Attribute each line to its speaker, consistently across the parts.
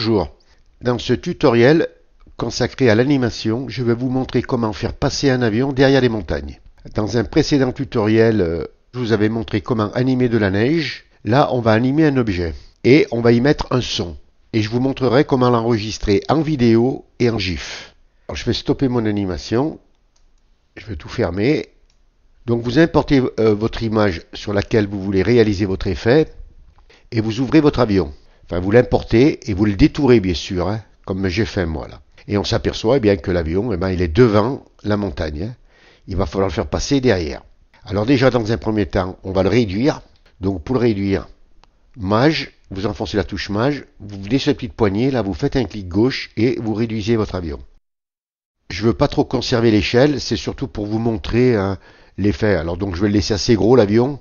Speaker 1: Bonjour, dans ce tutoriel consacré à l'animation, je vais vous montrer comment faire passer un avion derrière les montagnes. Dans un précédent tutoriel, je vous avais montré comment animer de la neige. Là, on va animer un objet et on va y mettre un son. Et je vous montrerai comment l'enregistrer en vidéo et en GIF. Alors, je vais stopper mon animation. Je vais tout fermer. Donc vous importez votre image sur laquelle vous voulez réaliser votre effet et vous ouvrez votre avion. Enfin, vous l'importez et vous le détourez, bien sûr, hein, comme j'ai fait moi là. Et on s'aperçoit bien que l'avion, il est devant la montagne. Hein. Il va falloir le faire passer derrière. Alors déjà, dans un premier temps, on va le réduire. Donc pour le réduire, Maj, vous enfoncez la touche Maj, vous venez sur la petite poignée, là vous faites un clic gauche et vous réduisez votre avion. Je ne veux pas trop conserver l'échelle, c'est surtout pour vous montrer l'effet. Alors donc je vais le laisser assez gros l'avion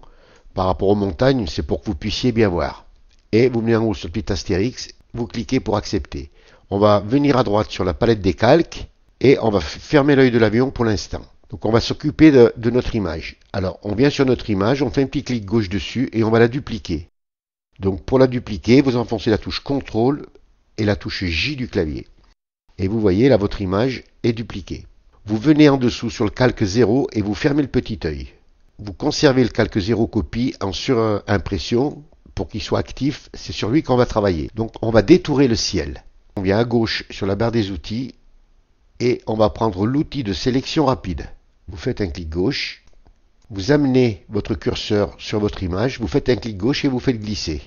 Speaker 1: par rapport aux montagnes, c'est pour que vous puissiez bien voir. Et vous venez en haut sur le petit astérix, vous cliquez pour accepter. On va venir à droite sur la palette des calques et on va fermer l'œil de l'avion pour l'instant. Donc on va s'occuper de notre image. Alors on vient sur notre image, on fait un petit clic gauche dessus et on va la dupliquer. Donc pour la dupliquer, vous enfoncez la touche CTRL et la touche J du clavier. Et vous voyez là votre image est dupliquée. Vous venez en dessous sur le calque 0 et vous fermez le petit œil. Vous conservez le calque 0 copie en surimpression pour qu'il soit actif, c'est sur lui qu'on va travailler. Donc on va détourer le ciel. On vient à gauche sur la barre des outils et on va prendre l'outil de sélection rapide. Vous faites un clic gauche, vous amenez votre curseur sur votre image, vous faites un clic gauche et vous faites glisser.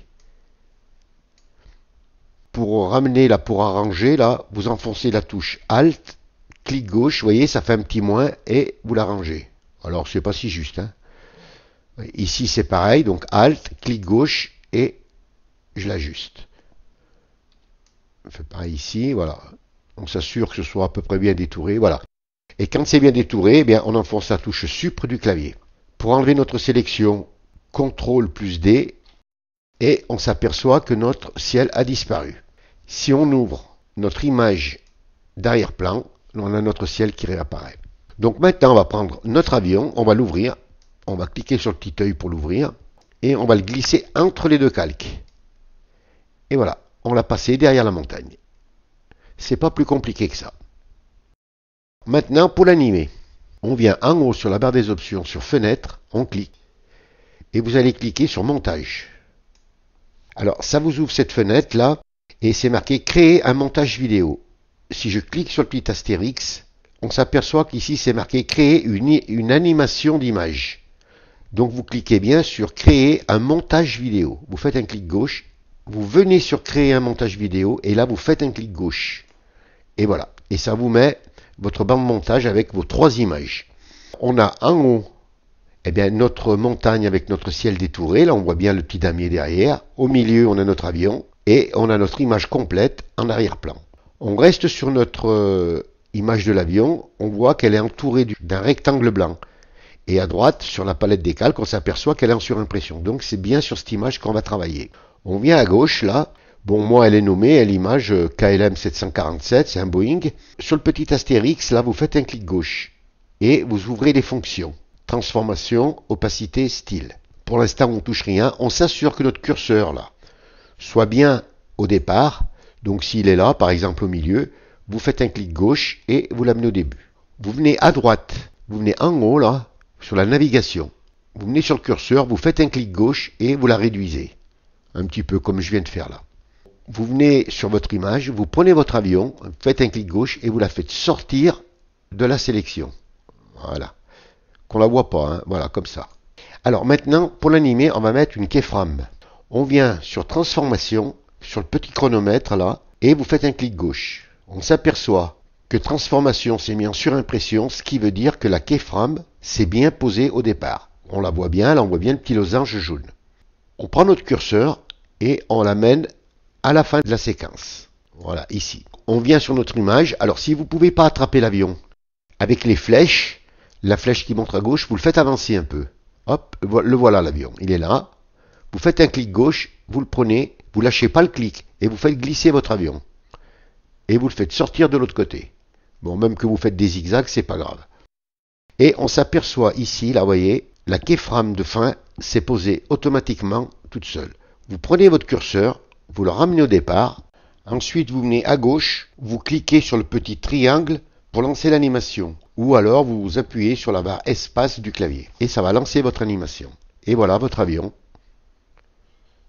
Speaker 1: Pour ramener là, pour arranger là, vous enfoncez la touche Alt, clic gauche, vous voyez, ça fait un petit moins et vous l'arrangez. Alors c'est pas si juste, hein. Ici c'est pareil, donc Alt, clic gauche et je l'ajuste. On fait pareil ici, voilà. On s'assure que ce soit à peu près bien détouré, voilà. Et quand c'est bien détouré, eh bien, on enfonce la touche Supr du clavier. Pour enlever notre sélection, CTRL plus D, et on s'aperçoit que notre ciel a disparu. Si on ouvre notre image d'arrière-plan, on a notre ciel qui réapparaît. Donc maintenant, on va prendre notre avion, on va l'ouvrir, on va cliquer sur le petit œil pour l'ouvrir, et on va le glisser entre les deux calques. Et voilà, on l'a passé derrière la montagne. C'est pas plus compliqué que ça. Maintenant, pour l'animer, on vient en haut sur la barre des options, sur Fenêtre, on clique, et vous allez cliquer sur Montage. Alors, ça vous ouvre cette fenêtre-là, et c'est marqué Créer un montage vidéo. Si je clique sur le petit astérix, on s'aperçoit qu'ici c'est marqué Créer une animation d'image. Donc vous cliquez bien sur Créer un montage vidéo. Vous faites un clic gauche, vous venez sur Créer un montage vidéo, et là vous faites un clic gauche. Et voilà. Et ça vous met votre bande montage avec vos trois images. On a en haut eh bien, notre montagne avec notre ciel détouré. Là, on voit bien le petit damier derrière. Au milieu, on a notre avion. Et on a notre image complète en arrière-plan. On reste sur notre image de l'avion. On voit qu'elle est entourée d'un rectangle blanc. Et à droite, sur la palette des calques, on s'aperçoit qu'elle est en surimpression. Donc, c'est bien sur cette image qu'on va travailler. On vient à gauche, là. Bon, moi, elle est nommée, elle l'image KLM 747, c'est un Boeing. Sur le petit astérix, là, vous faites un clic gauche. Et vous ouvrez les fonctions. Transformation, opacité, style. Pour l'instant, on ne touche rien. On s'assure que notre curseur, là, soit bien au départ. Donc, s'il est là, par exemple au milieu, vous faites un clic gauche et vous l'amenez au début. Vous venez à droite. Vous venez en haut, là, sur la navigation. Vous venez sur le curseur, vous faites un clic gauche et vous la réduisez. Un petit peu comme je viens de faire là. Vous venez sur votre image, vous prenez votre avion, faites un clic gauche et vous la faites sortir de la sélection. Voilà. Qu'on la voit pas, hein. Voilà, comme ça. Alors maintenant, pour l'animer, on va mettre une keyframe. On vient sur Transformation, sur le petit chronomètre là, et vous faites un clic gauche. On s'aperçoit que Transformation s'est mis en surimpression, ce qui veut dire que la keyframe s'est bien posée au départ. On la voit bien, là on voit bien le petit losange jaune. On prend notre curseur et on l'amène à la fin de la séquence. Voilà, ici. On vient sur notre image. Alors, si vous ne pouvez pas attraper l'avion avec les flèches, la flèche qui montre à gauche, vous le faites avancer un peu. Hop, le voilà l'avion. Il est là. Vous faites un clic gauche, vous le prenez, vous lâchez pas le clic et vous faites glisser votre avion. Et vous le faites sortir de l'autre côté. Bon, même que vous faites des zigzags, c'est pas grave. Et on s'aperçoit ici, là, vous voyez, la keyframe de fin s'est posée automatiquement toute seule. Vous prenez votre curseur, vous le ramenez au départ. Ensuite, vous venez à gauche, vous cliquez sur le petit triangle pour lancer l'animation. Ou alors, vous appuyez sur la barre espace du clavier. Et ça va lancer votre animation. Et voilà votre avion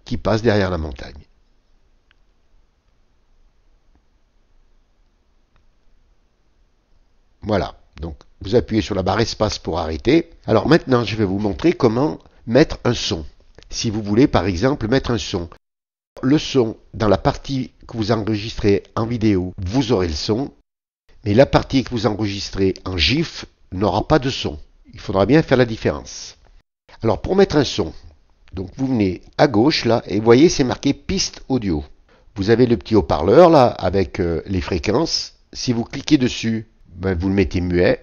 Speaker 1: qui passe derrière la montagne. Voilà. Donc, vous appuyez sur la barre espace pour arrêter. Alors maintenant, je vais vous montrer comment mettre un son. Si vous voulez, par exemple, mettre un son. Le son, dans la partie que vous enregistrez en vidéo, vous aurez le son. Mais la partie que vous enregistrez en GIF n'aura pas de son. Il faudra bien faire la différence. Alors, pour mettre un son, donc vous venez à gauche, là, et vous voyez, c'est marqué piste audio. Vous avez le petit haut-parleur, là, avec les fréquences. Si vous cliquez dessus, vous le mettez muet.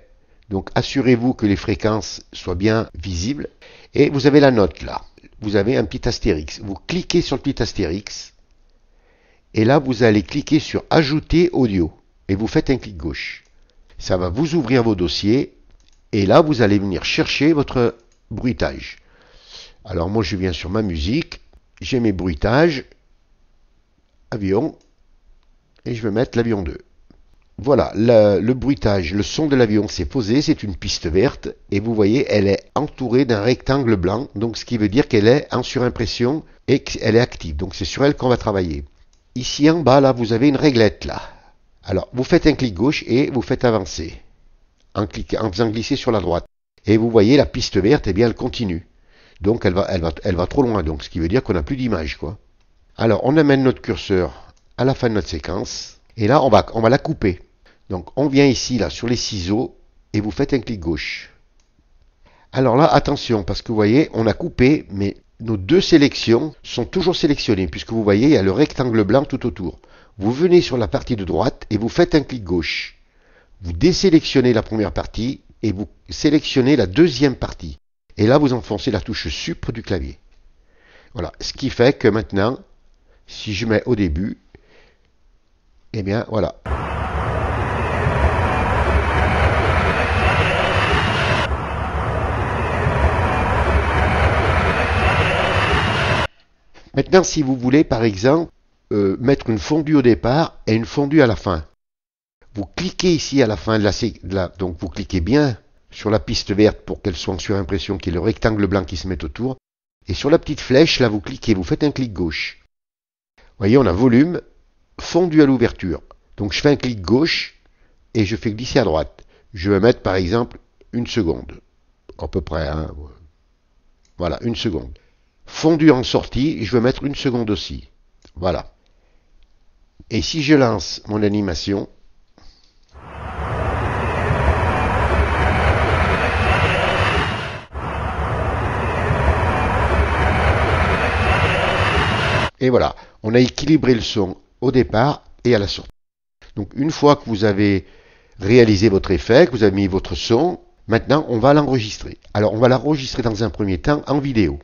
Speaker 1: Donc assurez-vous que les fréquences soient bien visibles. Et vous avez la note là. Vous avez un petit astérix. Vous cliquez sur le petit astérix. Et là, vous allez cliquer sur ajouter audio. Et vous faites un clic gauche. Ça va vous ouvrir vos dossiers. Et là, vous allez venir chercher votre bruitage. Alors moi, je viens sur ma musique. J'ai mes bruitages. Avion. Et je vais mettre l'avion 2. Voilà, le bruitage, le son de l'avion s'est posé, c'est une piste verte, et vous voyez, elle est entourée d'un rectangle blanc, donc ce qui veut dire qu'elle est en surimpression et qu'elle est active, donc c'est sur elle qu'on va travailler. Ici en bas, là, vous avez une réglette, là. Alors, vous faites un clic gauche et vous faites avancer, en faisant glisser sur la droite. Et vous voyez, la piste verte, eh bien, elle continue. Donc, elle va trop loin, donc ce qui veut dire qu'on n'a plus d'image, quoi. Alors, on amène notre curseur à la fin de notre séquence, et là, on va la couper. Donc, on vient ici, là, sur les ciseaux, et vous faites un clic gauche. Alors là, attention, parce que vous voyez, on a coupé, mais nos deux sélections sont toujours sélectionnées, puisque vous voyez, il y a le rectangle blanc tout autour. Vous venez sur la partie de droite, et vous faites un clic gauche. Vous désélectionnez la première partie, et vous sélectionnez la deuxième partie. Et là, vous enfoncez la touche Sup du clavier. Voilà, ce qui fait que maintenant, si je mets au début, eh bien, voilà. Maintenant, si vous voulez, par exemple, mettre une fondue au départ et une fondue à la fin, vous cliquez ici à la fin donc vous cliquez bien sur la piste verte pour qu'elle soit en surimpression, qui est le rectangle blanc qui se met autour, et sur la petite flèche, là, vous cliquez, vous faites un clic gauche. Vous voyez, on a volume, fondu à l'ouverture. Donc je fais un clic gauche et je fais glisser à droite. Je vais mettre, par exemple, une seconde. À peu près, hein. Voilà, une seconde. Fondu en sortie, je vais mettre une seconde aussi. Voilà. Et si je lance mon animation, et voilà, on a équilibré le son au départ et à la sortie. Donc une fois que vous avez réalisé votre effet, que vous avez mis votre son, maintenant on va l'enregistrer. Alors on va l'enregistrer dans un premier temps en vidéo.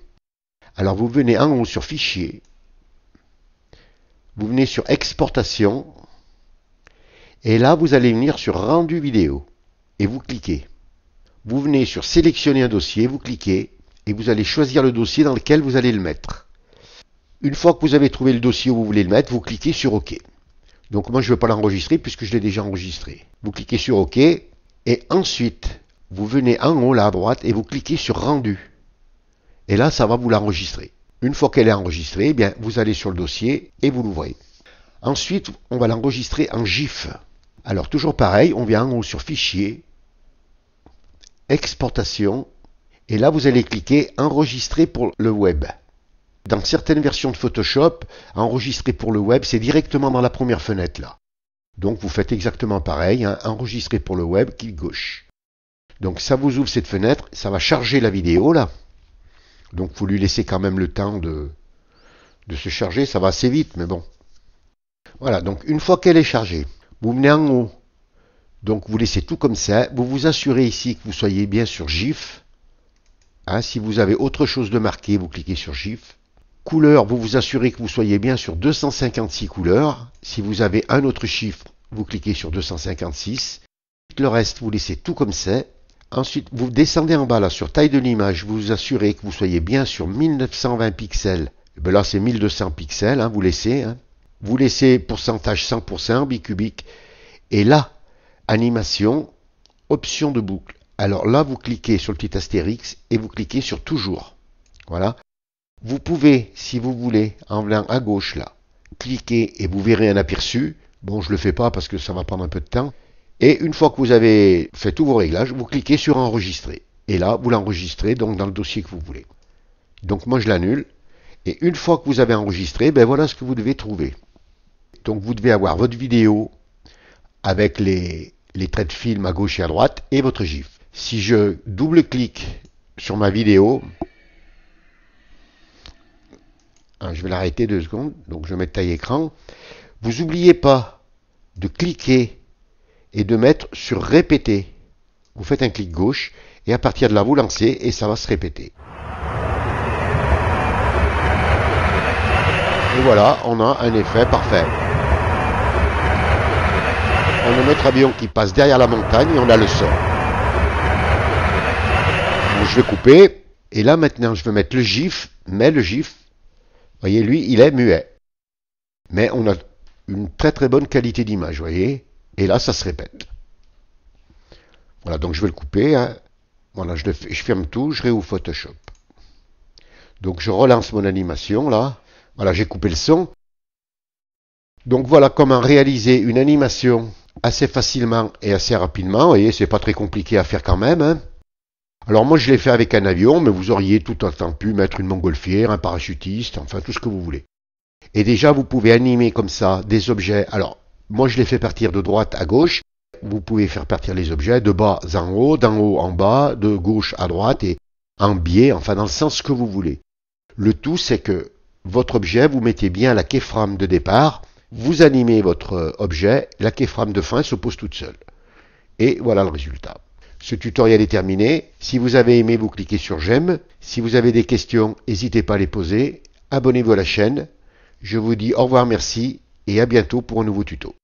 Speaker 1: Alors vous venez en haut sur Fichier, vous venez sur Exportation, et là vous allez venir sur Rendu vidéo, et vous cliquez. Vous venez sur Sélectionner un dossier, vous cliquez, et vous allez choisir le dossier dans lequel vous allez le mettre. Une fois que vous avez trouvé le dossier où vous voulez le mettre, vous cliquez sur OK. Donc moi je ne veux pas l'enregistrer puisque je l'ai déjà enregistré. Vous cliquez sur OK, et ensuite vous venez en haut là à droite et vous cliquez sur Rendu. Et là, ça va vous l'enregistrer. Une fois qu'elle est enregistrée, eh bien, vous allez sur le dossier et vous l'ouvrez. Ensuite, on va l'enregistrer en GIF. Alors, toujours pareil, on vient en haut sur Fichier, Exportation, et là, vous allez cliquer Enregistrer pour le web. Dans certaines versions de Photoshop, enregistrer pour le web, c'est directement dans la première fenêtre là. Donc, vous faites exactement pareil, hein, Enregistrer pour le web, clic gauche. Donc, ça vous ouvre cette fenêtre, ça va charger la vidéo là. Donc, vous lui laissez quand même le temps de se charger. Ça va assez vite, mais bon. Voilà, donc une fois qu'elle est chargée, vous venez en haut. Donc, vous laissez tout comme ça. Vous vous assurez ici que vous soyez bien sur GIF. Hein, si vous avez autre chose de marqué, vous cliquez sur GIF. Couleur, vous vous assurez que vous soyez bien sur 256 couleurs. Si vous avez un autre chiffre, vous cliquez sur 256. Le reste, vous laissez tout comme ça. Ensuite, vous descendez en bas là sur taille de l'image, vous vous assurez que vous soyez bien sur 1920 pixels. Et bien là, c'est 1200 pixels, hein, vous laissez. Hein. vous laissez pourcentage 100% bicubique, et là, animation, option de boucle. Alors là, vous cliquez sur le petit astérix et vous cliquez sur toujours. Voilà. Vous pouvez, si vous voulez, en venant à gauche là, cliquer et vous verrez un aperçu. Bon, je ne le fais pas parce que ça va prendre un peu de temps. Et une fois que vous avez fait tous vos réglages, vous cliquez sur enregistrer. Et là, vous l'enregistrez donc dans le dossier que vous voulez. Donc moi, je l'annule. Et une fois que vous avez enregistré, ben voilà ce que vous devez trouver. Donc vous devez avoir votre vidéo avec les traits de film à gauche et à droite et votre GIF. Si je double-clique sur ma vidéo, je vais l'arrêter 2 secondes, donc je vais mettre taille écran. Vous n'oubliez pas de cliquer et de mettre sur répéter. Vous faites un clic gauche et à partir de là vous lancez et ça va se répéter. Et voilà, on a un effet parfait. On a notre avion qui passe derrière la montagne et on a le son. Donc je vais couper et là maintenant je vais mettre le GIF, mais le GIF, vous voyez, lui il est muet. Mais on a une très très bonne qualité d'image, vous voyez. Et là, ça se répète. Voilà, donc je vais le couper. Hein. Voilà, je ferme tout, je réouvre Photoshop. Donc je relance mon animation, là. Voilà, j'ai coupé le son. Donc voilà comment réaliser une animation assez facilement et assez rapidement. Vous voyez, c'est pas très compliqué à faire quand même. Hein. Alors moi, je l'ai fait avec un avion, mais vous auriez tout autant pu mettre une montgolfière, un parachutiste, enfin tout ce que vous voulez. Et déjà, vous pouvez animer comme ça des objets. Alors, moi, je les fais partir de droite à gauche. Vous pouvez faire partir les objets de bas en haut, d'en haut en bas, de gauche à droite et en biais, enfin dans le sens que vous voulez. Le tout, c'est que votre objet, vous mettez bien la keyframe de départ, vous animez votre objet, la keyframe de fin se pose toute seule. Et voilà le résultat. Ce tutoriel est terminé. Si vous avez aimé, vous cliquez sur j'aime. Si vous avez des questions, n'hésitez pas à les poser. Abonnez-vous à la chaîne. Je vous dis au revoir, merci et à bientôt pour un nouveau tuto.